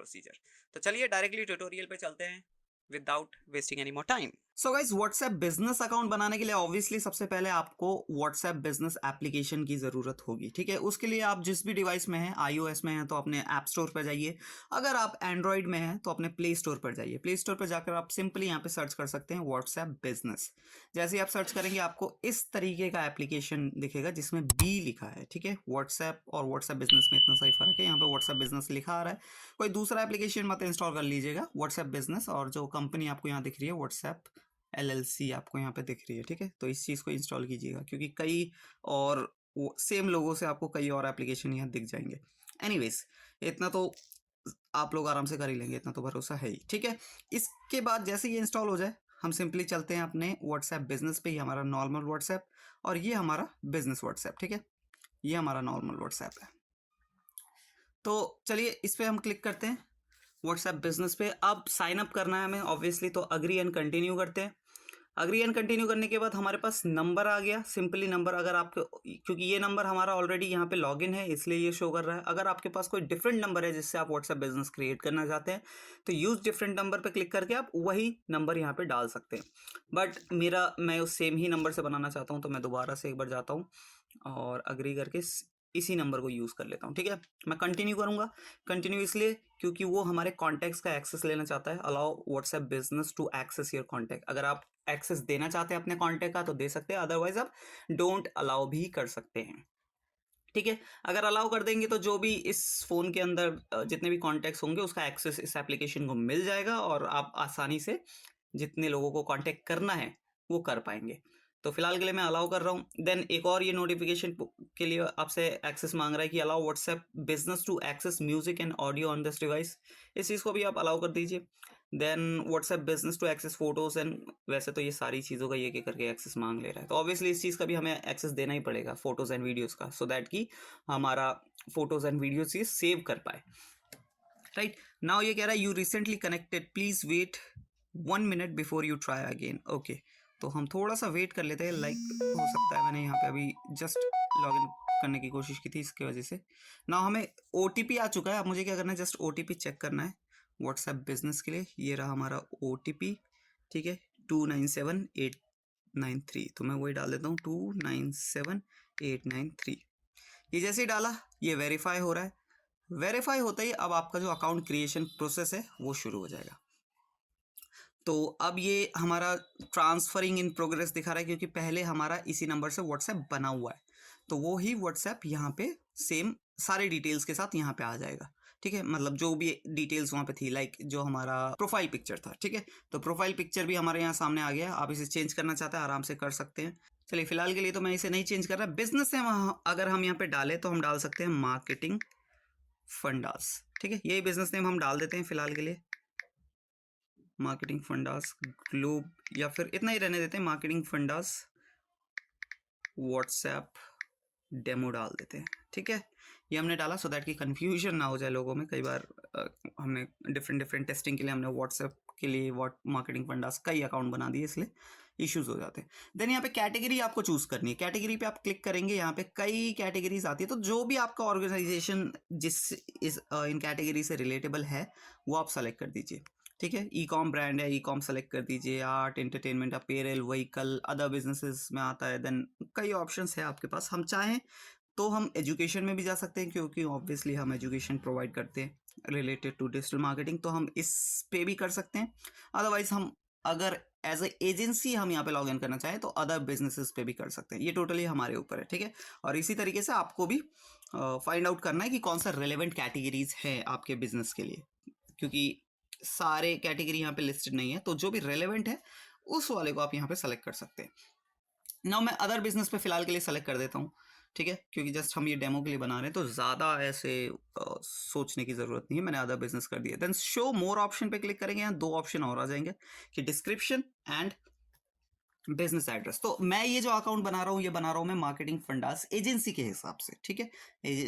Procedure. तो चलिए directly tutorial पे चलते हैं without wasting any more time. So guys, WhatsApp business account बनाने के लिए ऑब्वियसली सबसे पहले आपको व्हाट्सएप बिजनेस एप्लीकेशन की ज़रूरत होगी। ठीक है, उसके लिए आप जिस भी डिवाइस में हैं, iOS में हैं तो अपने ऐप स्टोर पर जाइए, अगर आप एंड्रॉयड में हैं तो अपने प्ले स्टोर पर जाइए। प्ले स्टोर पर जाकर आप सिंपली यहाँ पे सर्च कर सकते हैं व्हाट्सएप बिजनेस। जैसे ही आप सर्च करेंगे आपको इस तरीके का एप्लीकेशन दिखेगा जिसमें बी लिखा है। ठीक है, व्हाट्सएप और व्हाट्सएप बिजनेस में इतना सही फर्क है, यहाँ पे व्हाट्सएप बिजनेस लिखा आ रहा है। कोई दूसरा एप्लीकेशन मत इंस्टॉल कर लीजिएगा, व्हाट्सएप बिजनेस, और जो कंपनी आपको यहाँ दिख रही है व्हाट्सएप LLC आपको यहाँ पे दिख रही है। ठीक है, तो इस चीज़ को इंस्टॉल कीजिएगा क्योंकि कई और सेम लोगों से आपको कई और एप्लीकेशन यहाँ दिख जाएंगे। एनीवेज, इतना तो आप लोग आराम से कर ही लेंगे, इतना तो भरोसा है ही। ठीक है, इसके बाद जैसे ये इंस्टॉल हो जाए हम सिंपली चलते हैं अपने व्हाट्सएप बिजनेस पे। ये हमारा नॉर्मल व्हाट्सएप और ये हमारा बिजनेस व्हाट्सएप। ठीक है, ये हमारा नॉर्मल व्हाट्सएप है। तो चलिए इस पर हम क्लिक करते हैं व्हाट्सएप बिजनेस पे। अब साइन अप करना है हमें ऑब्वियसली, तो अग्री एंड कंटिन्यू करते हैं। अग्री एंड कंटिन्यू करने के बाद हमारे पास नंबर आ गया, सिंपली नंबर। अगर आपको, क्योंकि ये नंबर हमारा ऑलरेडी यहाँ पे लॉगिन है इसलिए ये शो कर रहा है। अगर आपके पास कोई डिफरेंट नंबर है जिससे आप व्हाट्सएप बिजनेस क्रिएट करना चाहते हैं तो यूज़ डिफरेंट नंबर पे क्लिक करके आप वही नंबर यहाँ पे डाल सकते हैं। बट मैं उस सेम ही नंबर से बनाना चाहता हूँ तो मैं दोबारा से एक बार जाता हूँ और अग्री करके इसी नंबर को यूज़ कर लेता हूँ। ठीक है, मैं कंटिन्यू करूँगा। कंटिन्यू इसलिए क्योंकि वो हमारे कॉन्टैक्ट्स का एक्सेस लेना चाहता है। Allow WhatsApp business to access your contact. अगर आप एक्सेस देना चाहते हैं अपने कॉन्टैक्ट का तो दे सकते हैं, अदरवाइज आप डोंट अलाउ भी कर सकते हैं। ठीक है, अगर अलाउ कर देंगे तो जो भी इस फ़ोन के अंदर जितने भी कॉन्टैक्ट्स होंगे उसका एक्सेस इस एप्लीकेशन को मिल जाएगा और आप आसानी से जितने लोगों को कॉन्टैक्ट करना है वो कर पाएंगे। तो फिलहाल के लिए मैं अलाउ कर रहा हूँ। देन एक और ये नोटिफिकेशन के लिए आपसे एक्सेस मांग रहा है कि allow WhatsApp business to access music and audio on this device. इस चीज़ को भी आप अलाउ कर दीजिए। Then WhatsApp business to access photos and, वैसे तो ये सारी चीज़ों का ये के करके एक्सेस मांग ले रहा है तो ऑब्वियसली इस चीज़ का भी हमें एक्सेस देना ही पड़ेगा, फोटोज़ एंड वीडियोज़ का, सो दैट कि हमारा फोटोज़ एंड वीडियोज़ ये सेव कर पाए। राइट नाउ ये कह रहा है you recently connected, please wait 1 minute before you try again. Okay, तो हम थोड़ा सा वेट कर लेते हैं। लाइक हो सकता है मैंने यहाँ पे अभी जस्ट लॉगिन करने की कोशिश की थी इसकी वजह से ना हमें OTP आ चुका है। अब मुझे क्या करना है, जस्ट OTP चेक करना है व्हाट्सएप बिजनेस के लिए। ये रहा हमारा OTP। ठीक है, 297893। तो मैं वही डाल देता हूँ 297893। ये जैसे ही डाला ये वेरीफाई हो रहा है। वेरीफाई होता ही अब आपका जो अकाउंट क्रिएशन प्रोसेस है वो शुरू हो जाएगा। तो अब ये हमारा ट्रांसफरिंग इन प्रोग्रेस दिखा रहा है क्योंकि पहले हमारा इसी नंबर से व्हाट्सएप बना हुआ है, तो वो ही व्हाट्सएप यहाँ पे सेम सारे डिटेल्स के साथ यहाँ पे आ जाएगा। ठीक है, मतलब जो भी डिटेल्स वहाँ पे थी, लाइक जो हमारा प्रोफाइल पिक्चर था। ठीक है, तो प्रोफाइल पिक्चर भी हमारे यहाँ सामने आ गया। आप इसे चेंज करना चाहते हैं आराम से कर सकते हैं। चलिए फिलहाल के लिए तो मैं इसे नहीं चेंज कर रहा। बिजनेस है वहाँ, अगर हम यहाँ पे डालें तो हम डाल सकते हैं मार्केटिंग फंडास। ठीक है, यही बिजनेस नेम हम डाल देते हैं फिलहाल के लिए, मार्केटिंग फंडास ग्लोब, या फिर इतना ही रहने देते हैं, मार्केटिंग फंडास व्हाट्सएप डेमो डाल देते हैं। ठीक है, ये हमने डाला सो दैट कि कन्फ्यूजन ना हो जाए लोगों में। कई बार हमने डिफरेंट टेस्टिंग के लिए हमने व्हाट्सएप के लिए मार्केटिंग फंडास कई अकाउंट बना दिए, इसलिए इश्यूज हो जाते हैं। देन यहाँ पे कैटेगरी आपको चूज करनी है। कैटेगरी पे आप क्लिक करेंगे, यहाँ पे कई कैटेगरीज आती है, तो जो भी आपका ऑर्गेनाइजेशन जिस इन कैटेगरी से रिलेटेबल है वो आप सेलेक्ट कर दीजिए। ठीक है, ई कॉम ब्रांड है, ई कॉम सेलेक्ट कर दीजिए। Art, entertainment, apparel, vehicle, other businesses में आता है। देन कई ऑप्शंस है आपके पास। हम चाहें तो हम एजुकेशन में भी जा सकते हैं क्योंकि ऑब्वियसली हम एजुकेशन प्रोवाइड करते हैं रिलेटेड टू डिजिटल मार्केटिंग, तो हम इस पे भी कर सकते हैं। अदरवाइज हम अगर एज ए एजेंसी हम यहाँ पे लॉग इन करना चाहें तो अदर बिजनेसेस पे भी कर सकते हैं। ये टोटली हमारे ऊपर है। ठीक है, और इसी तरीके से आपको भी फाइंड आउट करना है कि कौन सा रेलेवेंट कैटेगरीज है आपके बिजनेस के लिए, क्योंकि सारे कैटेगरी यहाँ पे लिस्टेड नहीं है, तो जो भी रेलेवेंट है उस वाले को आप यहाँ पे सेलेक्ट कर सकते हैं। नाउ मैं अदर बिजनेस पे फिलहाल के लिए सेलेक्ट कर देता हूँ। ठीक है, क्योंकि जस्ट हम ये डेमो के लिए बना रहे हैं तो ज़्यादा ऐसे सोचने की ज़रूरत नहीं है। मैंने अदर बिजनेस कर दिया। देन शो मोर ऑप्शन पे क्लिक करेंगे, यहाँ 2 ऑप्शन और आ जाएंगे कि डिस्क्रिप्शन एंड बिजनेस एड्रेस। तो मैं ये जो अकाउंट बना रहा हूँ ये बना रहा हूँ मैं मार्केटिंग फंडास एजेंसी के हिसाब से। ठीक है,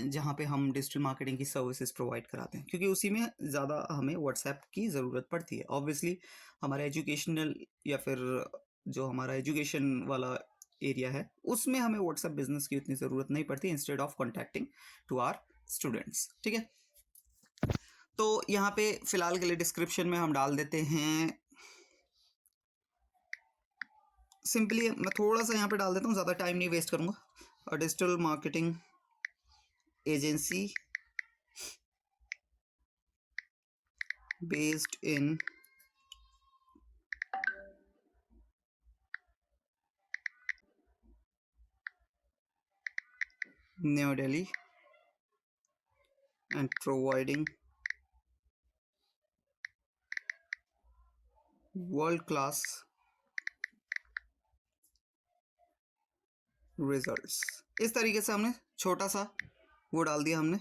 जहाँ पे हम डिजिटल मार्केटिंग की सर्विसेज प्रोवाइड कराते हैं, क्योंकि उसी में ज़्यादा हमें व्हाट्सएप की ज़रूरत पड़ती है। ऑब्वियसली हमारा एजुकेशनल या फिर जो हमारा एजुकेशन वाला एरिया है उसमें हमें व्हाट्सएप बिजनेस की उतनी ज़रूरत नहीं पड़ती, instead of contacting to our students. ठीक है, तो यहाँ पे फिलहाल के लिए डिस्क्रिप्शन में हम डाल देते हैं सिंपली, मैं थोड़ा सा यहाँ पे डाल देता हूँ, ज़्यादा टाइम नहीं वेस्ट करूँगा। Digital marketing agency based in new Delhi and providing world class results. इस तरीके से हमने छोटा सा वो डाल दिया हमने।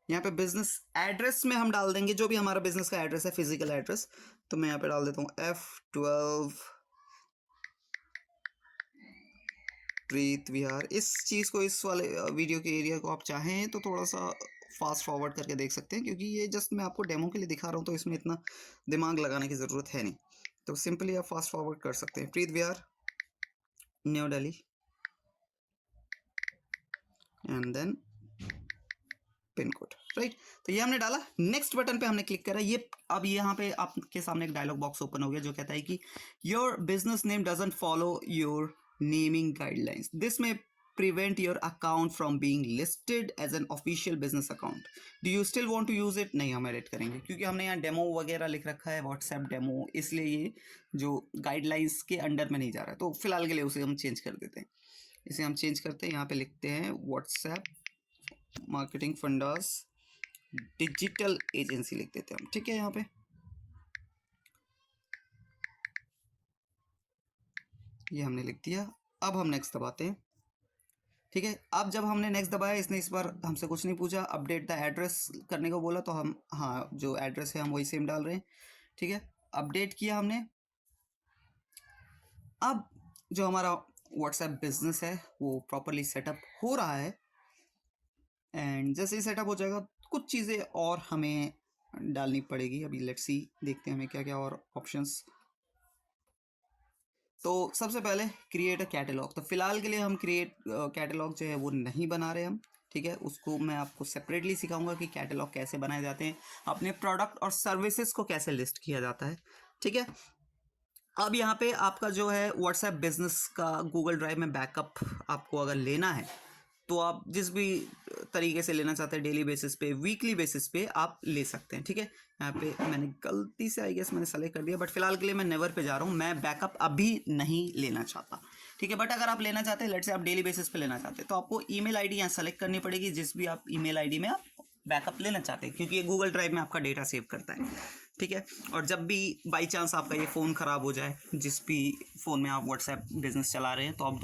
यहाँ पे बिजनेस एड्रेस में हम डाल देंगे जो भी हमारा बिजनेस का एड्रेस है, फिजिकल एड्रेस। तो मैं यहाँ पे डाल देता हूँ F12 प्रीत विहार। इस चीज़ को, इस वाले वीडियो के एरिया को आप चाहें तो थोड़ा सा फास्ट फॉरवर्ड करके देख सकते हैं, क्योंकि ये जस्ट मैं आपको डेमो के लिए दिखा रहा हूँ, तो इसमें इतना दिमाग लगाने की ज़रूरत है नहीं। तो सिंपली आप फास्ट फॉरवर्ड कर सकते हैं। Preet Vihar, new Delhi, and then pin code, right. तो ये हमने डाला, नेक्स्ट बटन पे हमने क्लिक करा। ये अब यहाँ पे आपके सामने एक डायलॉग बॉक्स ओपन हो गया जो कहता है कि your business name doesn't follow your naming guidelines, this में prevent your account from being listed as an official business account. Do you still want to use it? नहीं, हम एडिट करेंगे क्योंकि हमने यहाँ डेमो वगैरह लिख रखा है, व्हाट्सएप डेमो, इसलिए ये जो गाइडलाइंस के अंडर में नहीं जा रहा है। तो फिलहाल के लिए उसे हम चेंज कर देते हैं। इसे हम चेंज करते हैं, यहाँ पे लिखते हैं WhatsApp marketing fundas digital agency लिख देते हैं हम, ठीक है। यहाँ पे ये हमने लिख दिया। अब हम नेक्स्ट दबाते हैं, ठीक है। अब जब हमने नेक्स्ट दबाया, इसने इस बार हमसे कुछ नहीं पूछा, अपडेट द एड्रेस करने को बोला, तो हम हाँ जो एड्रेस है हम वही सेम डाल रहे हैं, ठीक है। अपडेट किया हमने। अब जो हमारा व्हाट्सएप बिजनेस है वो प्रॉपरली सेटअप हो रहा है, एंड जैसे ही सेटअप हो जाएगा कुछ चीज़ें और हमें डालनी पड़ेगी। अभी लेट्स सी, देखते हैं हमें क्या क्या और ऑप्शंस। तो सबसे पहले क्रिएट अ कैटलॉग। तो फिलहाल के लिए हम क्रिएट कैटलॉग जो है वो नहीं बना रहे हम, ठीक है। उसको मैं आपको सेपरेटली सिखाऊंगा कि कैटलॉग कैसे बनाए जाते हैं, अपने प्रोडक्ट और सर्विसेज को कैसे लिस्ट किया जाता है, ठीक है। अब यहाँ पे आपका जो है व्हाट्सएप बिजनेस का गूगल ड्राइव में बैकअप आपको अगर लेना है तो आप जिस भी तरीके से लेना चाहते हैं, डेली बेसिस पे, वीकली बेसिस पे आप ले सकते हैं, ठीक है। यहाँ पे मैंने गलती से आई गेस मैंने सेलेक्ट कर दिया, बट फिलहाल के लिए मैं नेवर पे जा रहा हूँ, मैं बैकअप अभी नहीं लेना चाहता, ठीक है। बट अगर आप लेना चाहते हैं, लेट से आप डेली बेसिस पे लेना चाहते हैं, तो आपको ईमेल आईडी यहाँ सेलेक्ट करनी पड़ेगी, जिस भी आप ईमेल आईडी में आप बैकअप लेना चाहते हैं, क्योंकि ये गूगल ड्राइव में आपका डेटा सेव करता है, ठीक है। और जब भी बाई चांस आपका ये फ़ोन ख़राब हो जाए, जिस भी फ़ोन में आप व्हाट्सएप बिजनेस चला रहे हैं, तो आप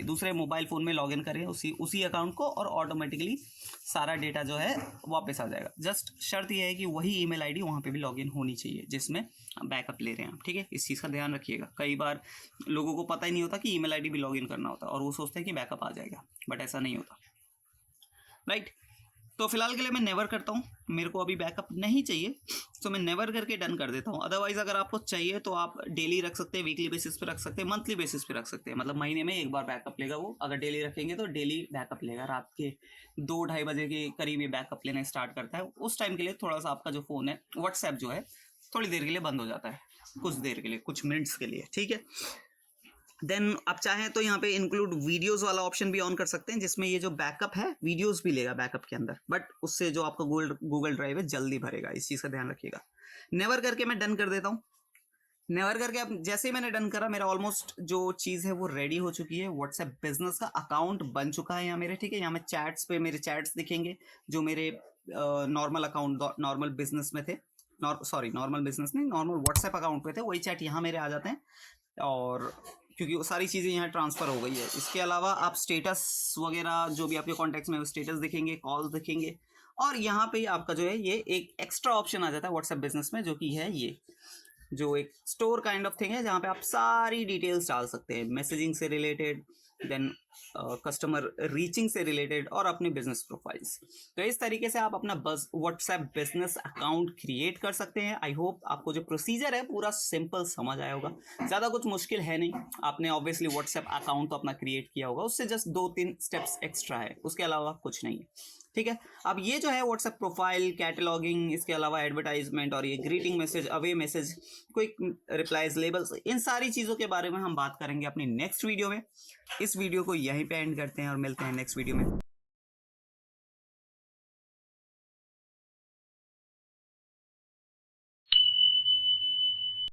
दूसरे मोबाइल फ़ोन में लॉगिन करें उसी अकाउंट को, और ऑटोमेटिकली सारा डेटा जो है वापस आ जाएगा। जस्ट शर्त यह है कि वही ईमेल आईडी वहाँ पे भी लॉगिन होनी चाहिए जिसमें बैकअप ले रहे हैं आप, ठीक है। इस चीज़ का ध्यान रखिएगा। कई बार लोगों को पता ही नहीं होता कि ईमेल आईडी भी लॉगिन करना होता है, और वो सोचते हैं कि बैकअप आ जाएगा, बट ऐसा नहीं होता, राइट। तो फिलहाल के लिए मैं नेवर करता हूँ, मेरे को अभी बैकअप नहीं चाहिए, तो मैं नेवर करके डन कर देता हूँ। अदरवाइज अगर आपको चाहिए तो आप डेली रख सकते हैं, वीकली बेसिस पे रख सकते हैं, मंथली बेसिस पे रख सकते हैं, मतलब महीने में एक बार बैकअप लेगा वो। अगर डेली रखेंगे तो डेली बैकअप लेगा, रात के 2-2:30 बजे के करीब ये बैकअप लेना स्टार्ट करता है। उस टाइम के लिए थोड़ा सा आपका जो फ़ोन है, व्हाट्सएप जो है, थोड़ी देर के लिए बंद हो जाता है, कुछ देर के लिए, कुछ मिनट्स के लिए, ठीक है। देन आप चाहें तो यहाँ पे इंक्लूड वीडियोस वाला ऑप्शन भी ऑन कर सकते हैं, जिसमें ये जो बैकअप है वीडियोस भी लेगा बैकअप के अंदर, बट उससे जो आपका गूगल ड्राइव है जल्दी भरेगा, इस चीज़ का ध्यान रखिएगा। नेवर करके मैं डन कर देता हूँ। नेवर करके अब जैसे ही मैंने डन करा, मेरा ऑलमोस्ट जो चीज़ है वो रेडी हो चुकी है। व्हाट्सएप बिजनेस का अकाउंट बन चुका है यहाँ मेरे, ठीक है। यहाँ में चैट्स पे मेरे चैट्स दिखेंगे जो मेरे नॉर्मल अकाउंट, नॉर्मल बिजनेस में थे, नॉर्मल बिजनेस नहीं, नॉर्मल व्हाट्सएप अकाउंट पे थे, वही चैट यहाँ मेरे आ जाते हैं, और क्योंकि वो सारी चीज़ें यहाँ ट्रांसफ़र हो गई है। इसके अलावा आप स्टेटस वगैरह जो भी आपके कॉन्टैक्ट्स में स्टेटस दिखेंगे, कॉल्स दिखेंगे, और यहाँ पे आपका जो है ये एक एक्स्ट्रा ऑप्शन आ जाता है व्हाट्सएप बिजनेस में, जो कि है ये जो एक स्टोर काइंड ऑफ थिंग है, जहाँ पे आप सारी डिटेल्स डाल सकते हैं, मैसेजिंग से रिलेटेड, देन कस्टमर रीचिंग से रिलेटेड और अपने बिजनेस प्रोफाइल्स। तो इस तरीके से आप अपना व्हाट्सएप बिजनेस अकाउंट क्रिएट कर सकते हैं। आई होप आपको जो प्रोसीजर है पूरा सिंपल समझ आया होगा, ज़्यादा कुछ मुश्किल है नहीं। आपने ऑब्वियसली व्हाट्सएप अकाउंट तो अपना क्रिएट किया होगा, उससे जस्ट 2-3 स्टेप्स एक्स्ट्रा है, उसके अलावा कुछ नहीं है। ठीक है, अब ये जो है व्हाट्सएप प्रोफाइल, कैटलॉगिंग, इसके अलावा एडवर्टाइजमेंट और ये greeting message, away message, quick replies, labels, इन सारी चीज़ों के बारे में हम बात करेंगे अपनी नेक्स्ट वीडियो में। इस वीडियो को यहीं पे एंड करते हैं और मिलते हैं नेक्स्ट वीडियो में।